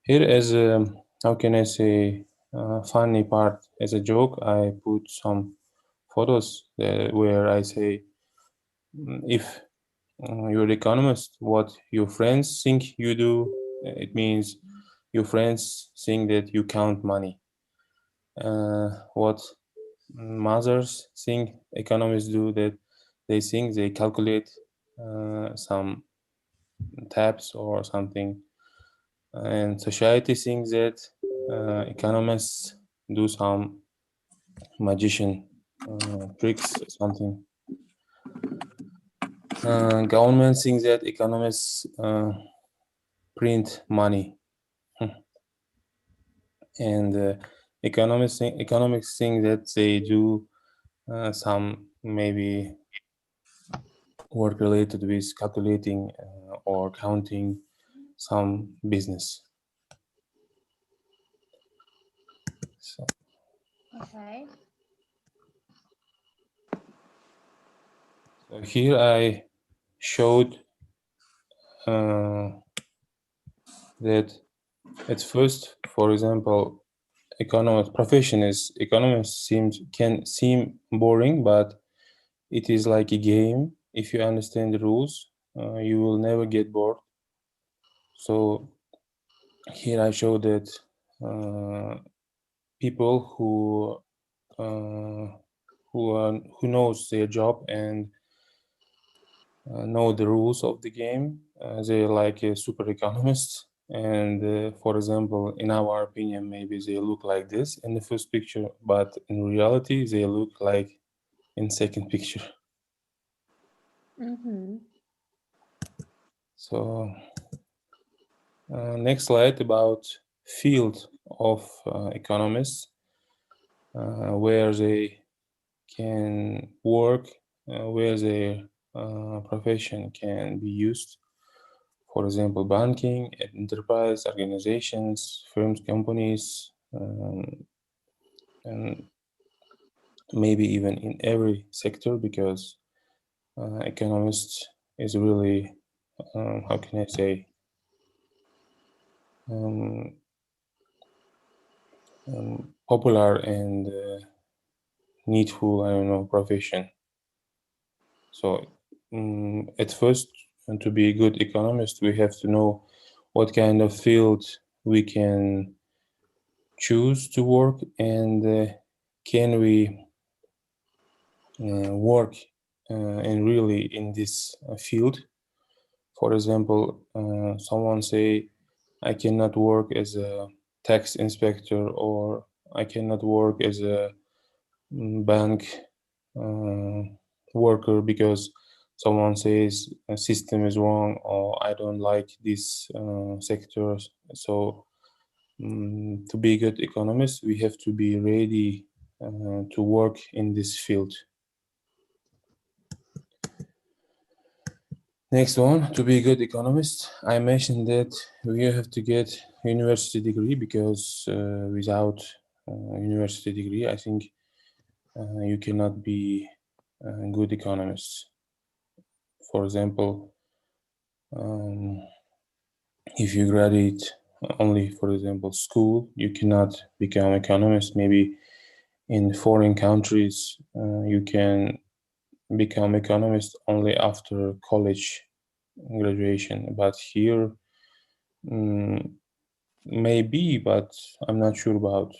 Here is a, how can I say, funny part. As a joke, I put some photos where I say, if you're economist, what your friends think you do, it means your friends think that you count money. What mothers think economists do, that they think they calculate some tabs or something, and society thinks that economists do some magician tricks or something. Government thinks that economists print money, and economics think that they do some maybe work related with calculating or counting some business. So Okay. here I showed that at first, for example, economist profession is economist can seem boring, but it is like a game. If you understand the rules, you will never get bored. So here I show that people uh, who knows their job and know the rules of the game. They're like a super economists. And for example, in our opinion, maybe they look like this in the first picture, but in reality, they look like in second picture. Mm-hmm. So next slide about field of economists, where they can work, where their profession can be used. For example, banking, enterprise, organizations, firms, companies, and maybe even in every sector, because economists is really, how can I say, um, popular and needful, I don't know, profession. So at first, to be a good economist, we have to know what kind of field we can choose to work, and can we work and really in this field. For example, someone say, I cannot work as a tax inspector, or I cannot work as a bank uh, worker because someone says a system is wrong, or I don't like these sectors. So to be a good economist, we have to be ready to work in this field. Next one, to be a good economist, I mentioned that we have to get university degree, because without university degree, I think you cannot be a good economist. For example, um, if you graduate only, for example, school, you cannot become economist. Maybe in foreign countries, you can become economist only after college graduation. But here, mm, maybe, but I'm not sure about,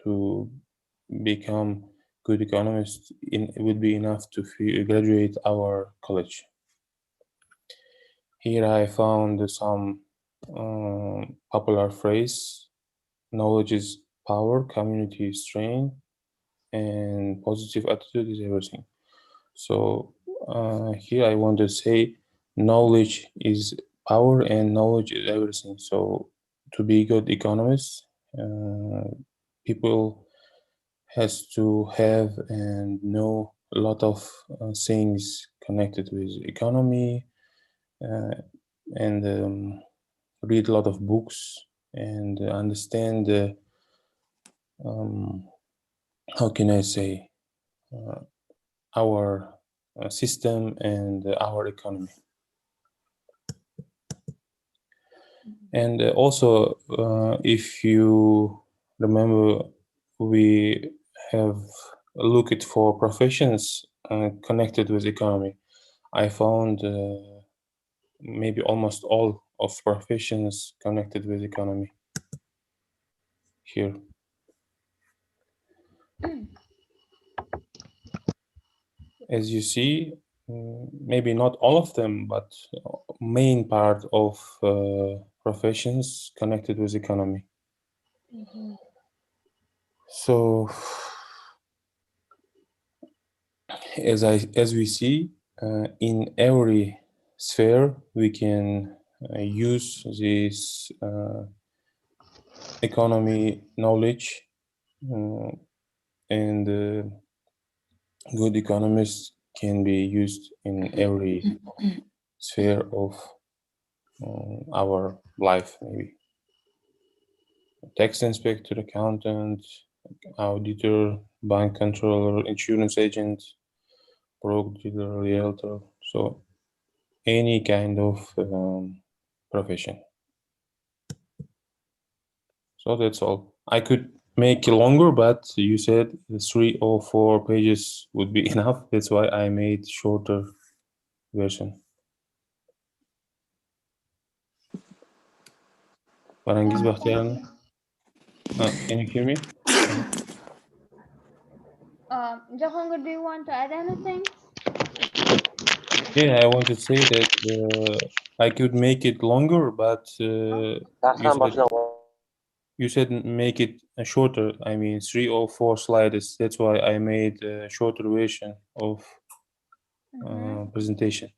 to become good economist. It would be enough to graduate our college. Here I found some popular phrase: knowledge is power, community is strength, and positive attitude is everything. So here I want to say knowledge is power and knowledge is everything. So to be a good economist, people has to have and know a lot of things connected with economy, uh, and read a lot of books, and understand um, how can I say, uh, our system and our economy. And also, if you remember, we have looked for professions connected with economy. I found maybe almost all of professions connected with economy here. As you see, maybe not all of them, but main part of professions connected with economy. So, as we see, in every sphere we can use this economy knowledge, and good economists can be used in every sphere of our life, maybe tax inspector, accountant, auditor, bank controller, insurance agent, broker dealer, realtor. So any kind of profession. So that's all. I could make it longer, but you said 3 or 4 pages would be enough. That's why I made shorter version. Parangiz Bakhtiar, can you hear me? Jahangir, do you want to add anything? Yeah, I want to say that I could make it longer, but you said make it shorter. I mean, 3 or 4 slides. That's why I made a shorter version of presentation.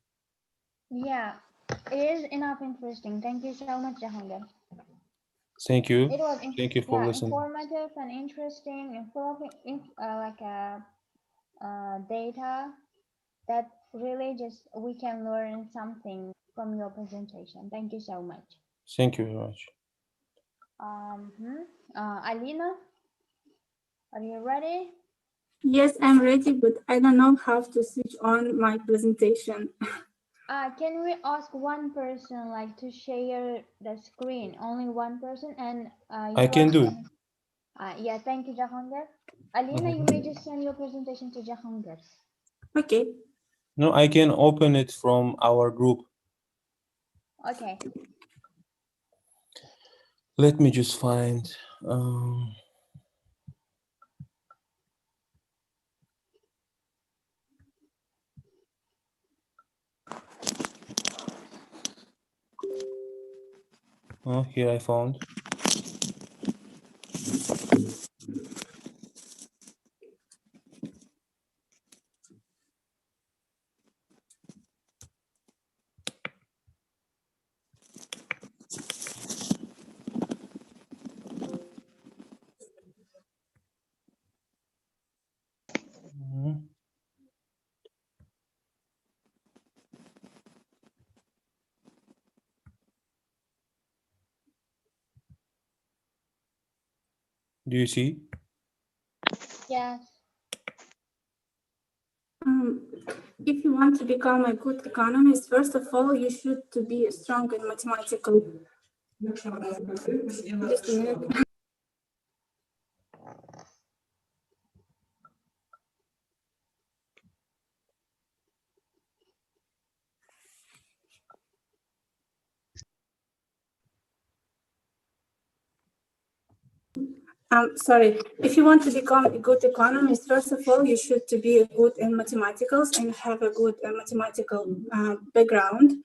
Yeah, it is enough interesting. Thank you so much, Jahangir. Thank you. It was Thank you for listening. informative and interesting, data that really just we can learn something from your presentation. Thank you so much. Thank you very much. Alina, are you ready? Yes, I'm ready, but I don't know how to switch on my presentation. Can we ask one person like to share the screen? Only one person, and I can do it. Yeah, thank you, Jahangir. Alina, you may just send your presentation to Jahangir. Okay. No, I can open it from our group. Okay. Let me just find. Oh, here I found. Do you see? Yes. If you want to become a good economist, first of all, you should to be strong in mathematical. Just a minute. Sorry, if you want to become a good economist, first of all, you should to be good in mathematicals and have a good mathematical background.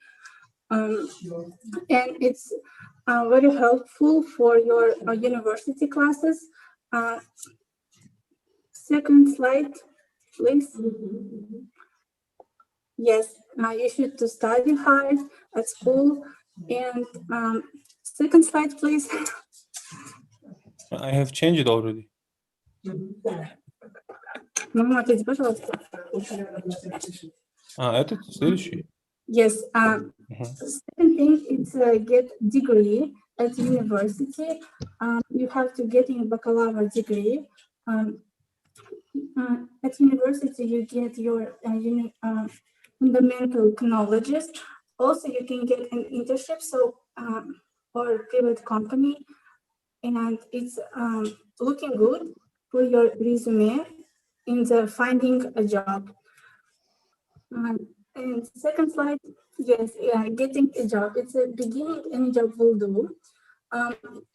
And it's very helpful for your university classes. Second slide, please. Yes, you should to study hard at school. And second slide, please. I have changed it already. Это следующий. Yes. Second thing is get degree at university. You have to get a baccalaureate degree. At university, you get your fundamental knowledges. Also, you can get an internship. So or private company, and it's looking good for your resume in the finding a job. And second slide, yes, getting a job. It's a beginning any job will do.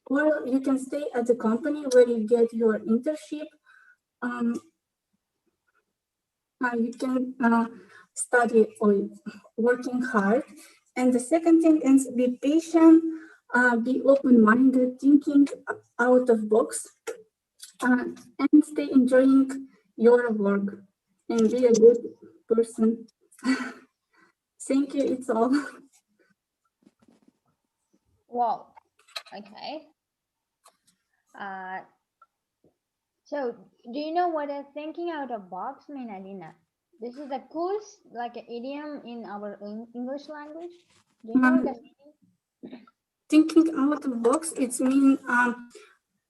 Or you can stay at the company where you get your internship. You can study or working hard. And the second thing is be patient, be open-minded, thinking out of box, and stay enjoying your work and be a good person. Thank you, it's all. Wow. Okay. So do you know what a thinking out of box mean, Alina? This is a cool like an idiom in our English language. Do you know the meaning? Thinking out of box, it's mean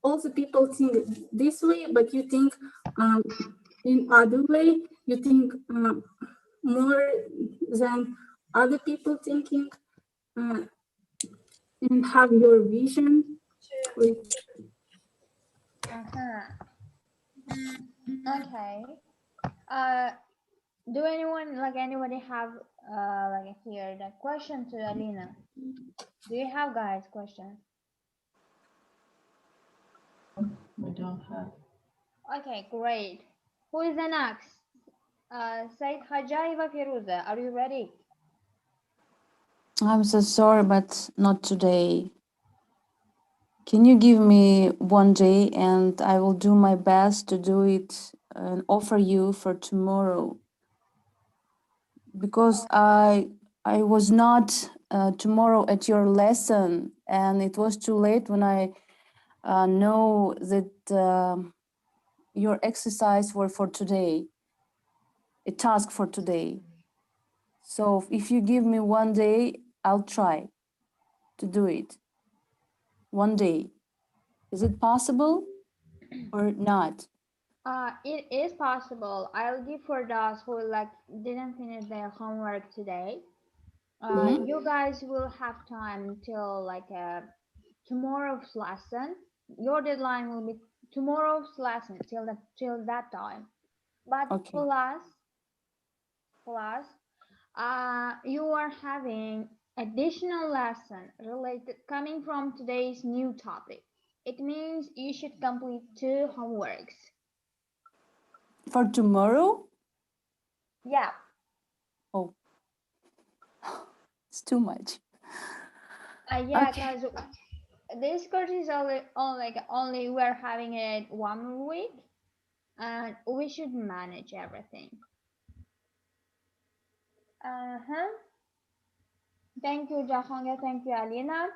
all the people think this way, but you think in other way. You think more than other people thinking, and have your vision. Uh-huh. Okay. Do anybody have like here the question to Alina? Do you have guys question? We don't have. Okay, great. Who is the next? Said Hajaiva Firuza, are you ready? I'm so sorry, but not today. Can you give me one day and I will do my best to do it and offer you for tomorrow? Because I was not tomorrow at your lesson and it was too late when I know that your exercise were for today, a task for today. So if you give me one day, I'll try to do it. One day. Is it possible or not? It is possible. I'll give for those who didn't finish their homework today. You guys will have time till tomorrow's lesson. Your deadline will be tomorrow's lesson till that time. But Okay. plus, you are having additional lesson related coming from today's new topic. It means you should complete 2 homeworks. For tomorrow? Yeah. Oh, it's too much. Yeah, Okay. because this course is only we're having it 1 week, and we should manage everything. Thank you, Jahanga. Thank you, Alina.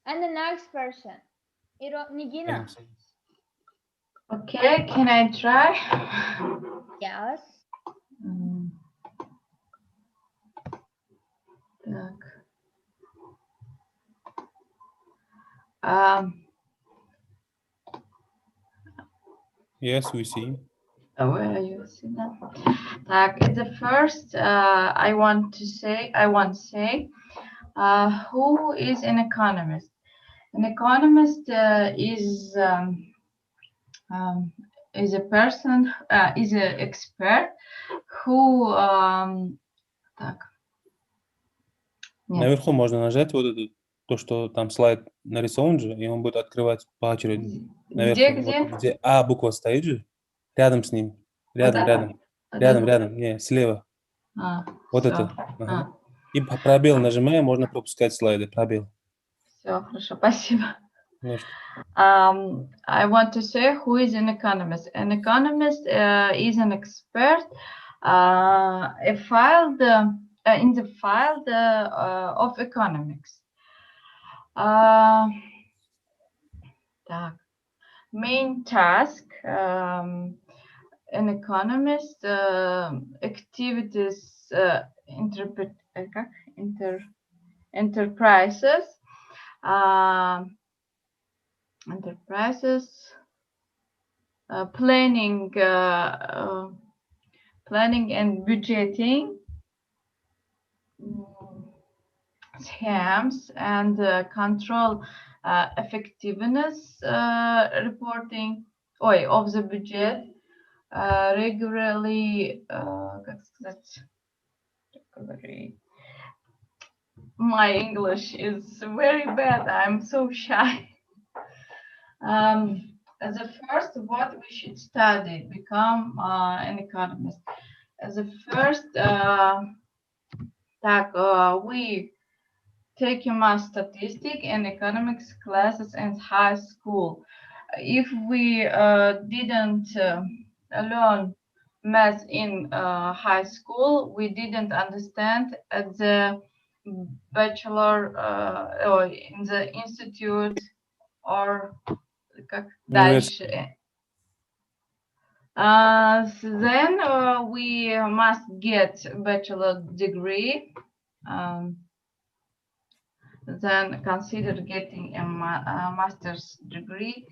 And the next person, Nigina. Okay, can I try? Yes. Так. Yes, we see. Where are you? See that? Так, at the first, I want to say, who is an economist? An economist is a person, is an expert who, так, нет. Наверху можно нажать вот это, то, что там слайд нарисован же, и он будет открывать поочередно. Наверху. Где? Вот где А буква стоит же, рядом с ним. Рядом, Вот это? рядом. Вот Рядом, это? рядом. Не, слева. Вот всё. это. Ага. И пробел нажимая, можно пропускать слайды. Пробел. Все, хорошо, спасибо. Ну что? I want to say who is an economist. An economist is an expert in the field of economics. Так. Main task, an economist activities enterprises planning and budgeting, schemes and control effectiveness reporting of the budget regularly. Как сказать, regularly. My English is very bad. I'm so shy. The first, what we should study, become an economist. The first, we take math, statistic, and economics classes in high school. If we didn't learn math in high school, we didn't understand at the bachelor or in the institute or как University. дальше. Then we must get bachelor degree. Then consider getting a master's degree,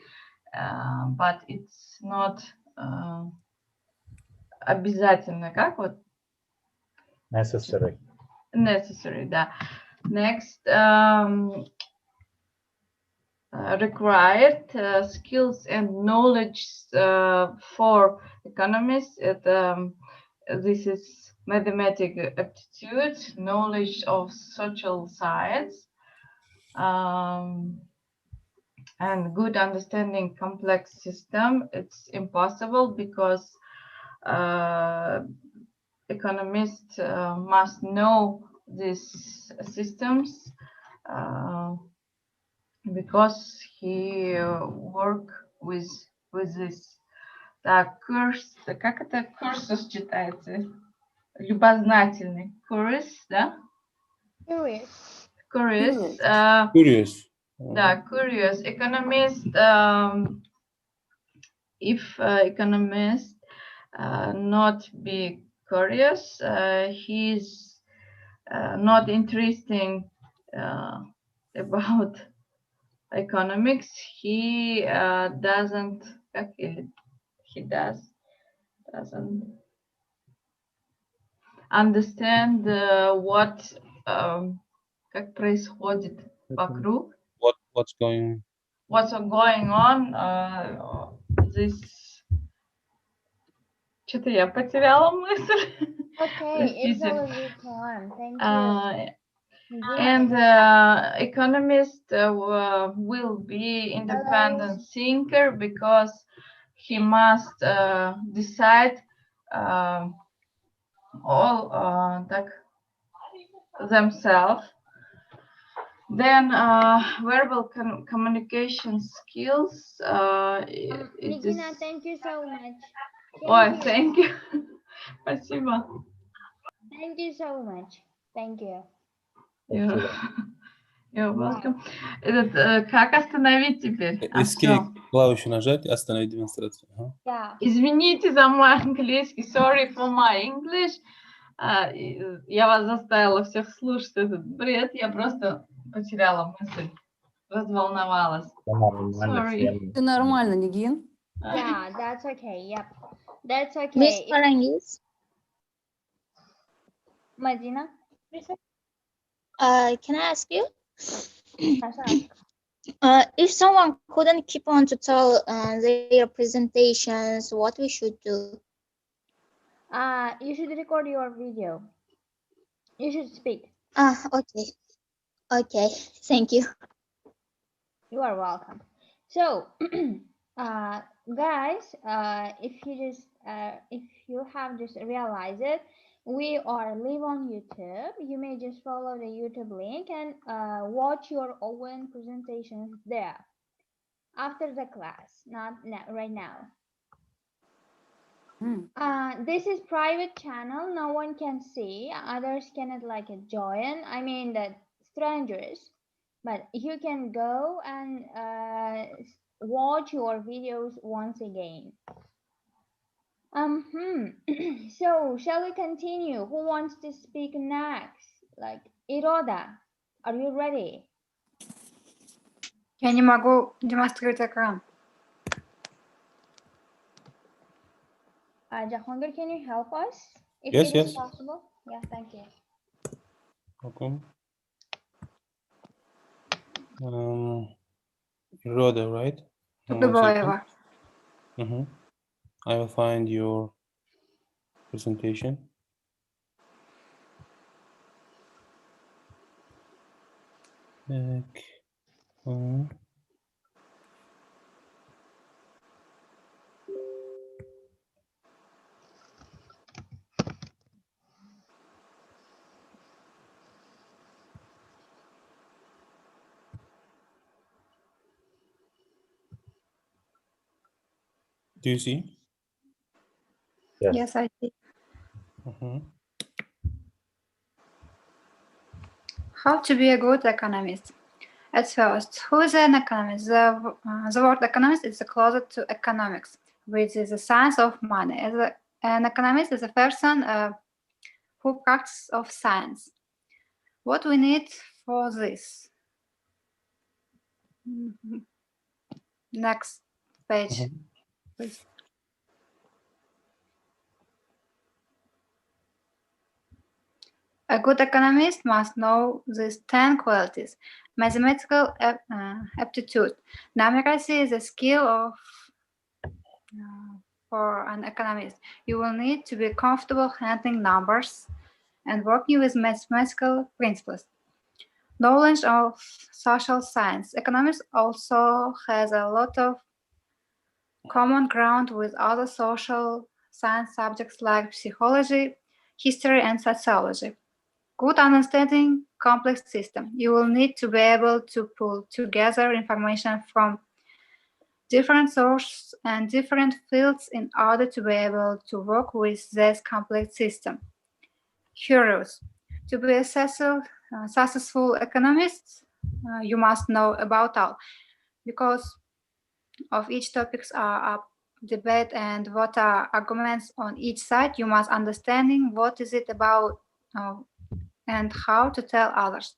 but it's not обязательно, как вот? Necessary. Necessary, да. Next, required skills and knowledge for economists. This is mathematical aptitude, knowledge of social science, and good understanding complex system. It's impossible because economists must know these systems because he work with this. Так, курс, как это курсус читается? Любознательный. Curious, да? Curious. Curious. Curious. Да, curious. Economist, if economist not be curious, he's not interesting about economics. He doesn't understand what как происходит вокруг. What's going on. This. Что-то я потеряла мысль. Okay, it's already time. Thank you. And economist will be independent thinker because he must decide all themselves. Then verbal communication skills. Nigina, thank you so much. Thank you. Спасибо. Thank you so much. Thank you. You're welcome. Как остановить теперь? Escape клавишу нажать, остановить демонстрацию. Ага. Yeah. Извините за мой английский. Sorry for my English. Я вас заставила всех слушать этот бред. Я просто потеряла мысль. Разволновалась. Sorry. Ты нормально, Нигин? Yeah, that's okay. Yep. That's okay. Miss Farangis, Madina? can I ask you? Yes, ask. If someone couldn't keep on to tell their presentations, what we should do? You should record your video. You should speak. Okay. Okay, thank you. You are welcome. So, guys, if you have just realized it, we are live on YouTube. You may just follow the YouTube link and watch your own presentations there after the class, not right now. This is private channel. No one can see. Others cannot join. I mean that strangers. But you can go and watch your videos once again. So shall we continue? Who wants to speak next? Iroda, are you ready? Я не могу демонстрировать экран. Jahangir, can you help us? If Yes, it is yes. possible. Yeah, thank you. Okay. Rhoda, right? One second. Duboeva. I will find your presentation. Do you see? Yes. Yes, I see. How to be a good economist? At first, who is an economist? The word economist is closer to economics, which is the science of money. An economist is a person who practices of science. What we need for this? Next page, please. A good economist must know these 10 qualities. Mathematical aptitude. Numeracy is a skill of for an economist. You will need to be comfortable handling numbers and working with mathematical principles. Knowledge of social science. Economics also has a lot of common ground with other social science subjects like psychology, history, and sociology. Good understanding complex system. You will need to be able to pull together information from different sources and different fields in order to be able to work with this complex system. Curious. To be a successful economist, you must know about all, because of each topics are up debate and what are arguments on each side. You must understanding what is it about and how to tell others.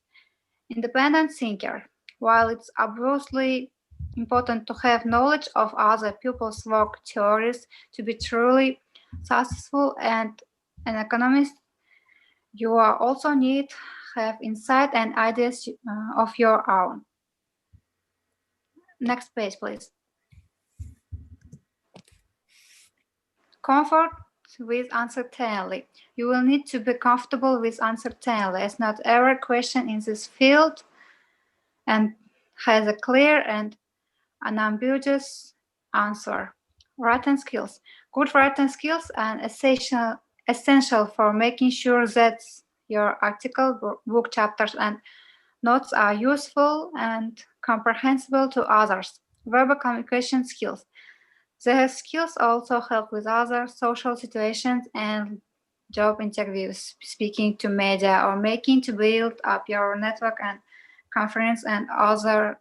Independent thinker. While it's obviously important to have knowledge of other people's work theories to be truly successful and an economist, you are also need have insight and ideas of your own. Next page, please. Comfort with uncertainty. You will need to be comfortable with uncertainty, as not every question in this field and has a clear and unambiguous answer. Writing skills. Good writing skills are essential for making sure that your article, book chapters, and notes are useful and comprehensible to others. Verbal communication skills. These skills also help with other social situations and job interviews, speaking to media, or making to build up your network and conference and other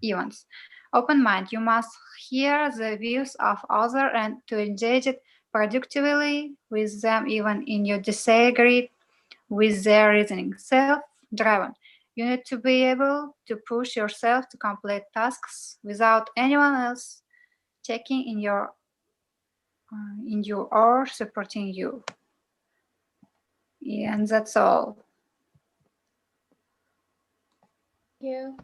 events. Open mind. You must hear the views of others and to engage it productively with them even in your disagree with their reasoning. Self-driven. You need to be able to push yourself to complete tasks without anyone else checking in you or supporting you. Yeah, and that's all. Thank you.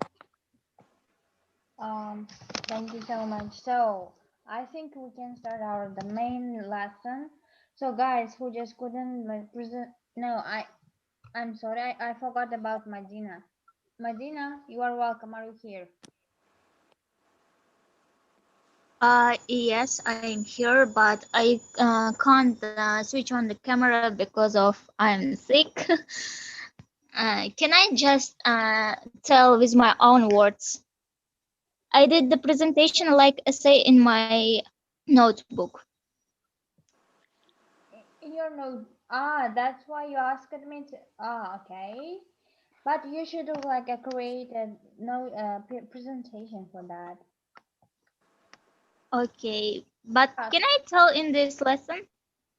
Thank you so much. So I think we can start the main lesson. So guys who just couldn't present, no, I'm sorry, I forgot about Medina. Medina, you are welcome. Are you here? Yes, I'm here, but I can't switch on the camera because of I'm sick. Can I just tell with my own words? I did the presentation like essay in my notebook. In your note. That's why you asked me to. Okay. But you should like create a presentation for that. Okay, but can I tell in this lesson?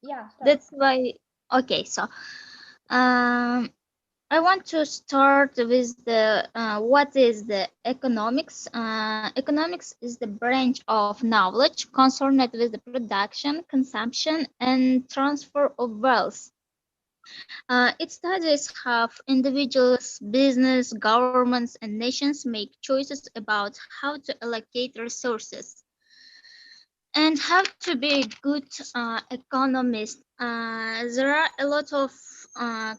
Yeah. Start. That's why. Okay, so I want to start with the what is the economics. Economics is the branch of knowledge concerned with the production, consumption, and transfer of wealth. Its studies how individuals, business, governments, and nations make choices about how to allocate resources and how to be a good economist. There are a lot of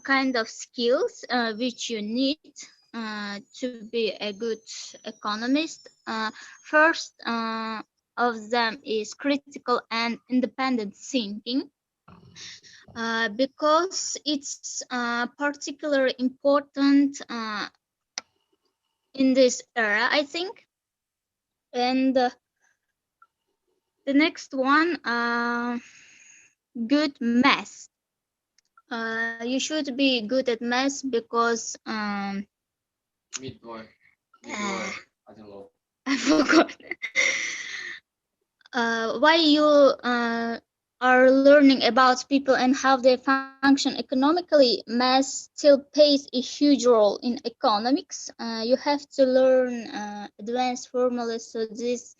kind of skills which you need to be a good economist. First of them is critical and independent thinking. Because it's particularly important in this era, I think. And the next one, good math. You should be good at math because I forgot. Why you are learning about people and how they function economically, math still plays a huge role in economics. You have to learn advanced formulas, so this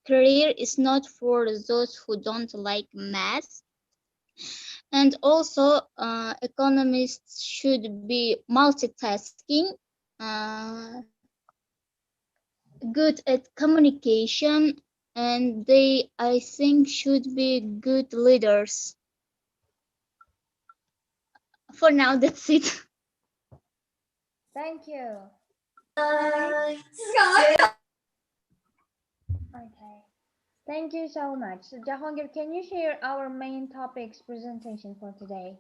career is not for those who don't like math. And also, economists should be multitasking, uh, good at communication, and they, I think, should be good leaders. For now, that's it. Thank you. Okay. Thank you so much. So, Jahangir, can you share our main topics presentation for today?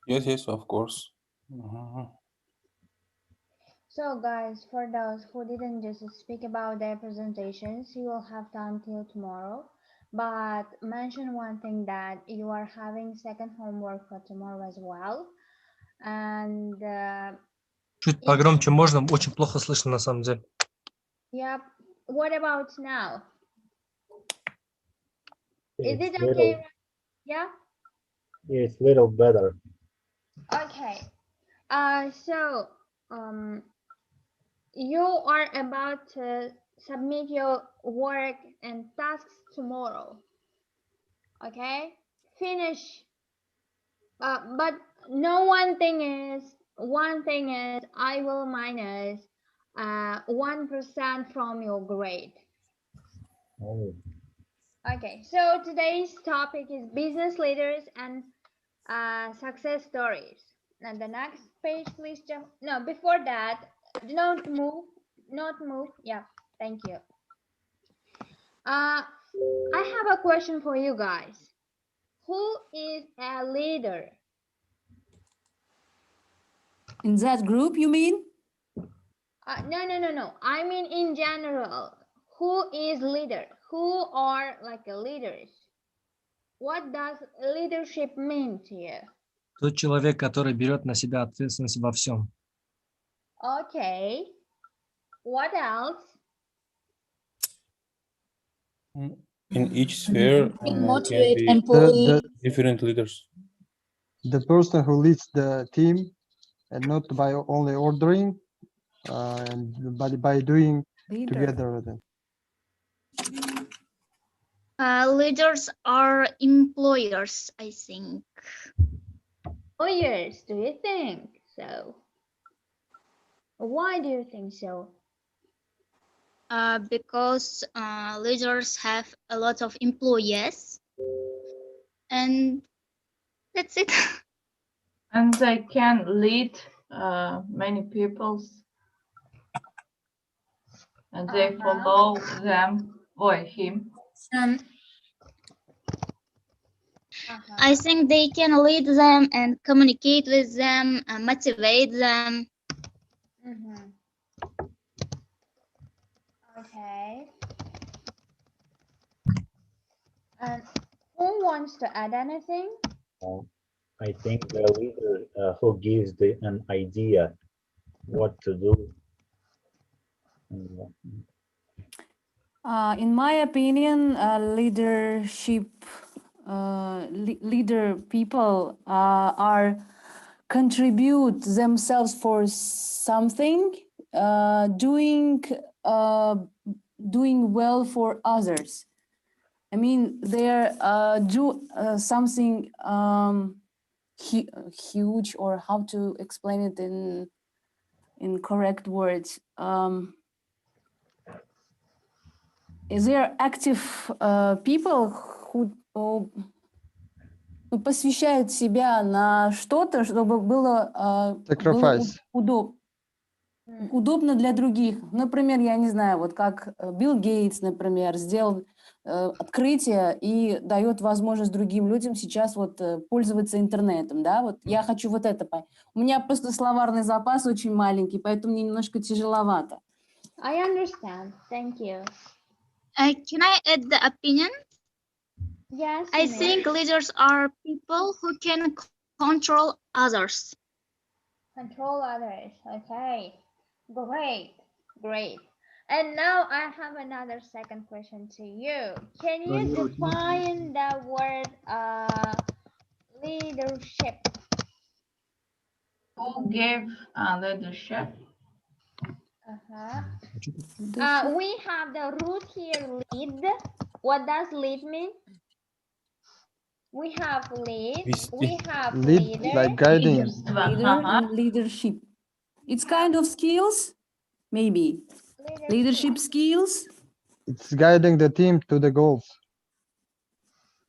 Yes, of course. Mhm. So, guys, for those who didn't just speak about their presentations, you will have time till tomorrow. But mention one thing that you are having second homework for tomorrow as well. And Чуть погромче можно? Очень плохо слышно на самом деле. yep. What about now? Is It's it okay? little, Yeah. it's little better. Okay. So you are about to submit your work and tasks tomorrow. Okay. Finish. But no one thing is I will minus 1% from your grade. Oh. Okay, so today's topic is business leaders and success stories. And the next page, please. No, before that, don't move. Not move. Yeah, thank you. I have a question for you guys. Who is a leader? In that group, you mean? No. I mean in general. Who is leader? Who are like leaders? What does leadership mean to you? Тот человек, который берет на себя ответственность во всем. Okay. What else? In each sphere, Motivate can be employees. different leaders. The person who leads the team, and not by only ordering, but by doing Leader. together with them. Leaders are employers, I think. Employers, do you think so? Why do you think so? Because leaders have a lot of employees, and that's it. And they can lead many peoples, and they follow them or him. I think they can lead them and communicate with them and motivate them. Okay. And who wants to add anything? I think the leader who gives an idea what to do. In my opinion, leader people are contribute themselves for something, doing well for others. I mean, they're do something huge, or how to explain it in correct words. Is there active people who посвящают себя на что-то, чтобы было Sacrifice. удобно для других. Например, я не знаю, вот как Билл Гейтс, например, сделал открытие и дает возможность другим людям сейчас вот пользоваться интернетом, да, вот я хочу вот это понять. У меня просто словарный запас очень маленький, поэтому мне немножко тяжеловато. I understand. Thank you. Can I add the opinion? Yes. I you may. think leaders are people who can control others. Control others. Okay. Great. Great. And now I have another second question to you. Can you define the word leadership? Who gave leadership? We have the root here, lead. What does lead mean? We have lead. We have Lead, leader. like guiding. Leader and leadership. It's kind of skills, maybe. Leadership skills. It's guiding the team to the goals.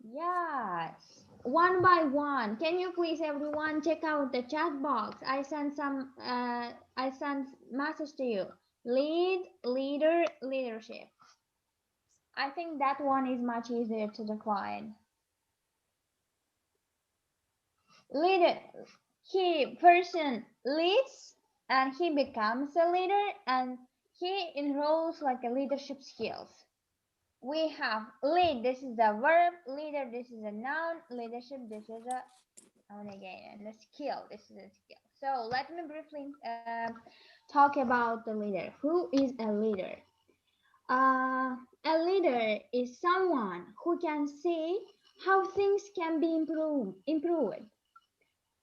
Yes. One by one. Can you please everyone check out the chat box? I sent message to you. Lead, leader, leadership. I think that one is much easier to define. Leader, person leads and he becomes a leader and he enrolls like a leadership skills. We have lead, this is the verb, leader, this is a noun, leadership, this is a noun again, and the skill, this is a skill. So let me briefly talk about the leader. Who is a leader? A leader is someone who can see how things can be improved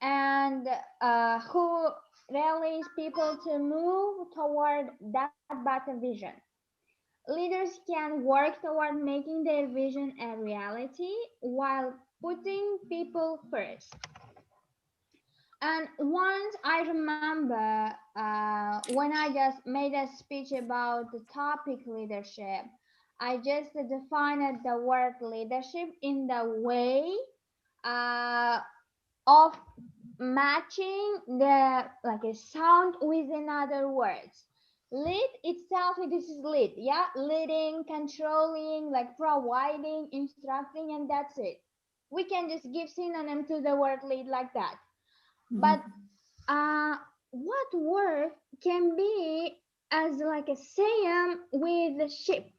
and who rallies people to move toward that better vision. Leaders can work toward making their vision a reality while putting people first. And once I remember when I just made a speech about the topic leadership, I just defined the word leadership in the way of matching the like a sound with another words. Lead itself, this is lead, yeah, leading, controlling, like providing, instructing, and that's it. We can just give synonym to the word lead like that. But what word can be as like a same with the ship?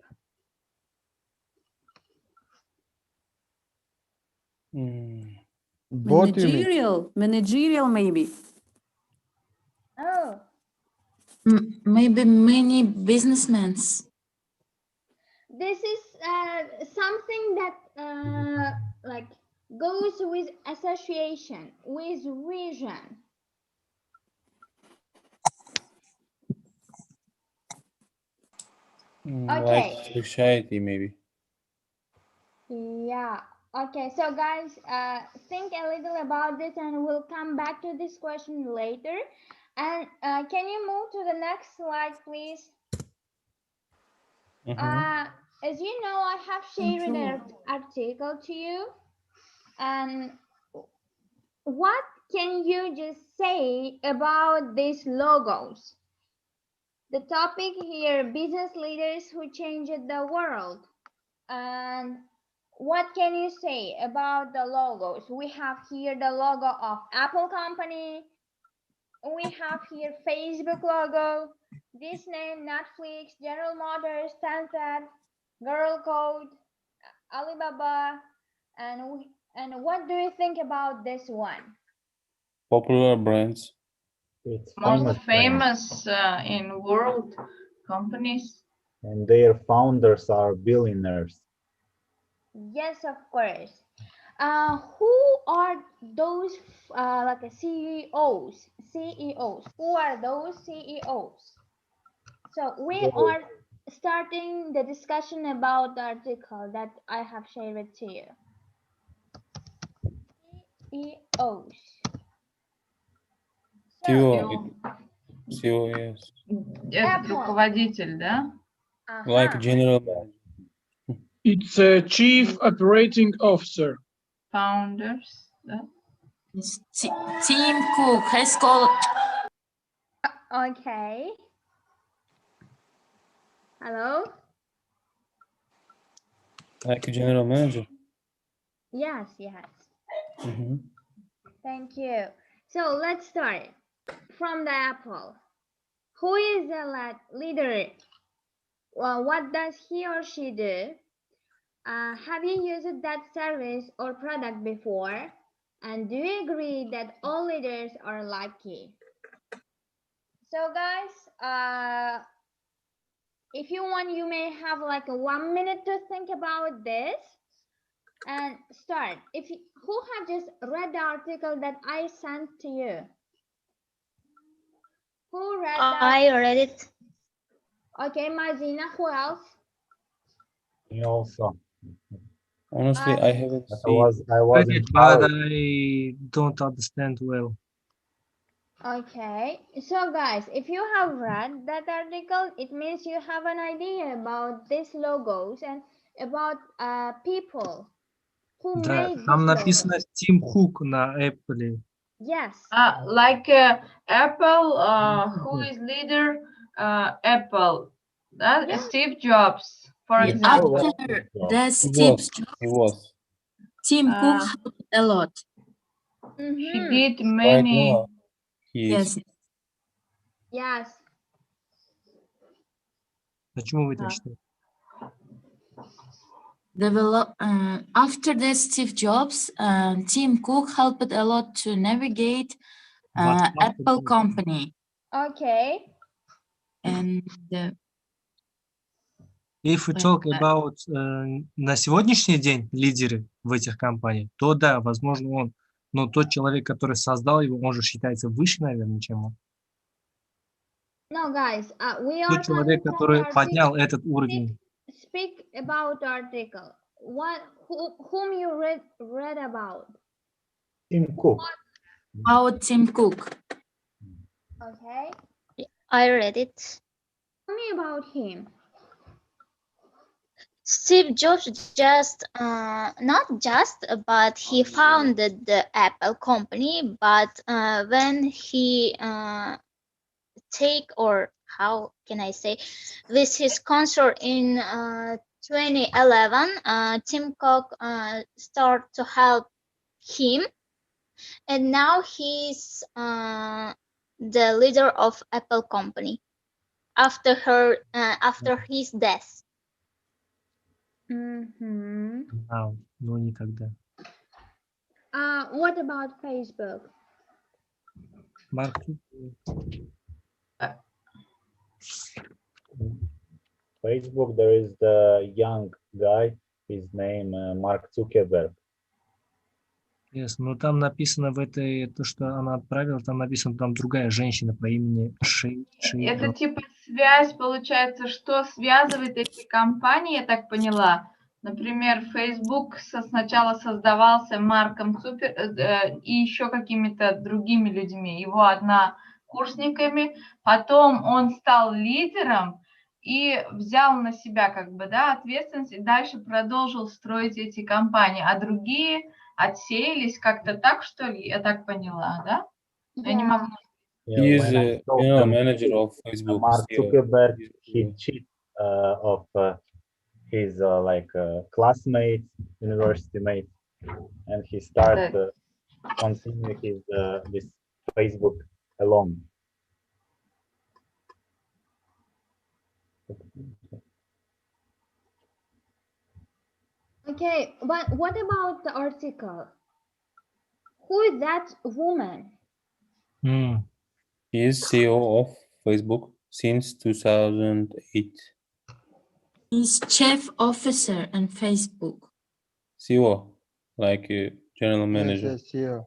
Both you mean? Managerial maybe. Oh, Maybe many businessmen. this is something that like goes with association, with vision. Like society, maybe. Yeah. Okay. So guys, think a little about this, and we'll come back to this question later. And can you move to the next slide, please? As you know, I have shared an article to you, and what can you just say about these logos? The topic here, business leaders who changed the world. And what can you say about the logos? We have here the logo of Apple company. We have here Facebook logo, Disney, Netflix, General Motors, Tencent, Girl Code, Alibaba, and what do you think about this one? Popular brands. It's Most famous famous in world companies. and their founders are billionaires. Yes, of course. Who are those like a CEOs? CEOs. Who are those CEOs? So we are starting the discussion about the article that I have shared to you. CEOs. CEO, CEO, yes. Этот Apple. руководитель, да? Like general manager. It's a chief operating officer. Founders, да? Tim Cook has called. Okay. Hello? Like a general manager. Yes, yes. Mhm. Thank you. So let's start from the Apple. Who is the leader? Well, what does he or she do? Have you used that service or product before? And do you agree that all leaders are lucky? So guys, if you want, you may have like a 1 minute to think about this and start. Who have just read the article that I sent to you? Who read that? I read it. Okay, Mazina, who else? Me also. Honestly, I haven't But seen. I was in But hurry. I don't understand well. Okay, so guys, if you have read that article, it means you have an idea about these logos and about people who Да, made там this logo. написано Tim Cook на Apple. Yes. Like Apple, who is leader? Apple, that Yeah. Steve Jobs, for Yeah. example. After the He Steve was. Jobs, He was. Tim Cook helped a lot. He did Right many. now, he is. Yes. Yes. Почему вы так считаете? After the Steve Jobs, Tim Cook helped a lot to navigate What Apple company. Okay. And If we talk about на сегодняшний день лидеры в этих компаниях, то да, возможно он. Но тот человек, который создал его, он же считается выше, наверное, чем он. No, guys, we are Тот человек, talking который about поднял этот уровень. Speak about article. Whom you read about? Tim Cook. about Tim Cook. Okay. I read it. Tell me about him. Steve Jobs not just, but he founded the Apple company. But when he how can I say, with his concert in 2011, Tim Cook started to help him, and now he's the leader of Apple company after his death. Mm-hmm. Но никогда. What about Facebook? Марк. Facebook, there is the young guy, his name Mark Zuckerberg. Yes, но там написано в этой, то, что она отправила, там написано, там другая женщина по имени Шей. Это типа связь, получается, что связывает эти компании, я так поняла. Например, Facebook сначала создавался Марком и еще какими-то другими людьми, его однокурсниками. Потом он стал лидером и взял на себя как бы, да, ответственность и дальше продолжил строить эти компании, а другие отсеялись как-то так, что ли, я так поняла, да? Я не могу. He is a general manager of Facebook. Mark Zuckerberg, he cheat of his classmates, university mates, and he started continue his this Facebook alone. Okay, but what about the article? Who is that woman? He is CEO of Facebook since 2008. He's chief officer on Facebook. CEO, like a general manager. Yes, CEO.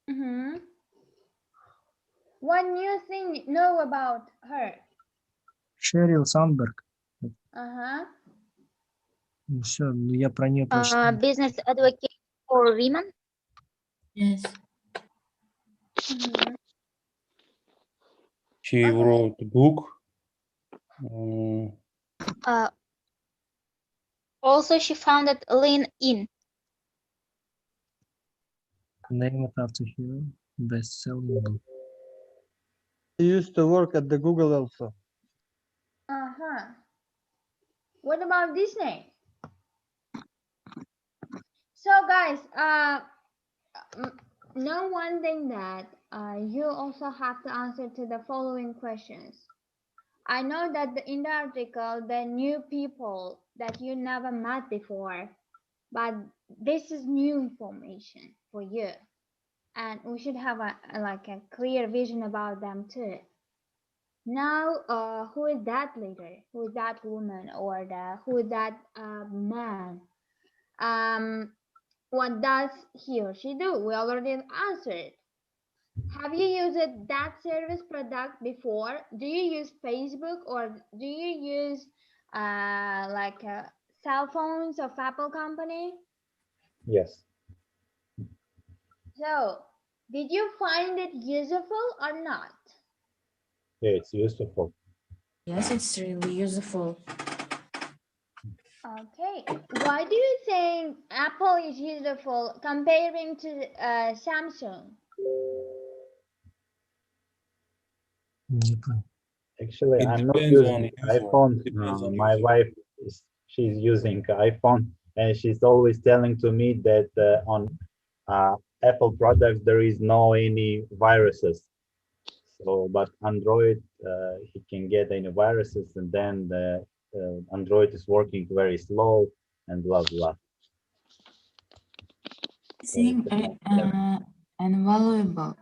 Mm-hmm. What new thing you know about her? Шерил Сандберг. Uh-huh. Все, я про нее просто... Business advocate for women. Yes. Mhm. She Okay. wrote a book. Also, she founded LinkedIn. Name it after her best-selling book. He used to work at the Google also. Uh-huh. What about Disney? So guys, know one thing that you also have to answer to the following questions. I know that in the article, the new people that you never met before, but this is new information for you, and we should have a clear vision about them too. Now, who is that leader? Who is that woman, or who is that man? Um, what does he or she do? We already answered. Have you used that service product before? Do you use Facebook, or do you use cell phones of Apple company? Yes. So, did you find it useful or not? Yeah, it's useful. Yes, it's really useful. Okay. Why do you think Apple is useful comparing to Samsung? Actually, It I'm not depends on using user. iPhone. Depends on My user. wife she's using iPhone, and she's always telling to me that on Apple products there is no any viruses. So, but Android he can get any viruses, and then the Android is working very slow and blah blah. I So think invaluable.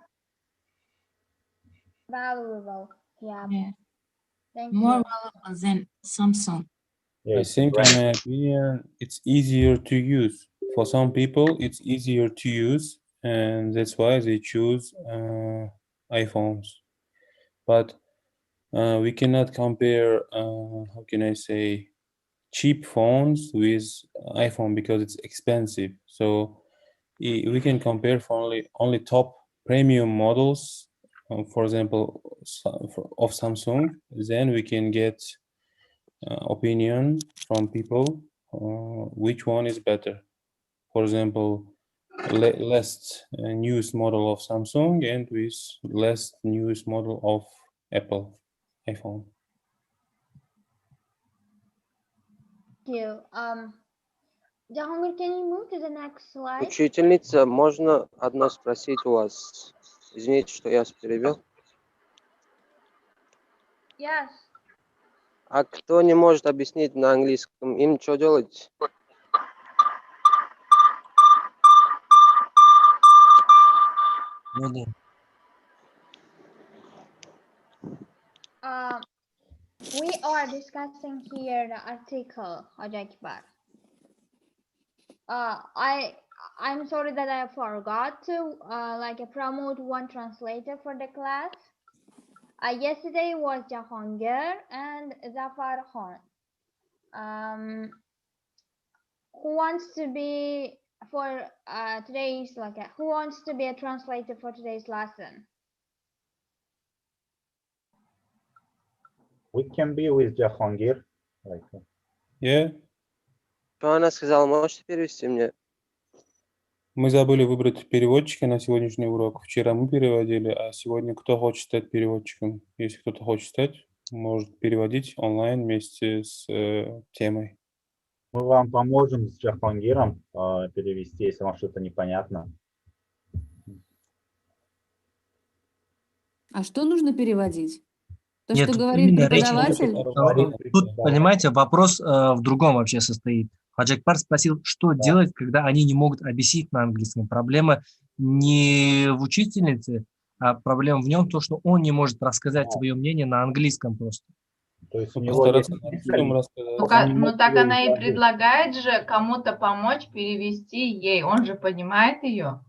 Valuable. Yeah. Yeah. Thank More you. valuable than Samsung. yeah, I it's a think, in brand. my opinion, it's easier to use. For some people, it's easier to use, and that's why they choose iPhones. But we cannot compare, how can I say, cheap phones with iPhone because it's expensive. So we can compare for only top premium models, for example, of Samsung. Then we can get opinion from people which one is better. For example, less newest model of Samsung and with less newest model of Apple iPhone. Thank you. Jahangir, can you move to the next slide? Учительница, можно одно спросить у вас? Извините, что я вас перебил. Yes. А кто не может объяснить на английском, им что делать? We are discussing here the article, Ajakbar. I'm sorry that I forgot to promote one translator for the class. Yesterday was Jahangir and Zafar Khan. Who wants to be for today's who wants to be a translator for today's lesson? We can be with Jahangir. Like, Yeah. Что она сказала, можете перевести мне? Мы забыли выбрать переводчика на сегодняшний урок. Вчера мы переводили, а сегодня кто хочет стать переводчиком? Если кто-то хочет стать, может переводить онлайн вместе с темой. мы вам поможем с Джахангиром перевести, если вам что-то непонятно. А что нужно переводить? То, Нет, что тут говорит именно речь преподаватель? Тут, понимаете, вопрос в другом вообще состоит. Хаджакпар спросил, что делать, когда они не могут объяснить на английском. Проблема не в учительнице, а проблема в нем то, что он не может рассказать свое мнение на английском просто. То есть Ну, постараться на русском рассказать. Ну так она и предлагает же кому-то помочь перевести ей. Он же понимает ее.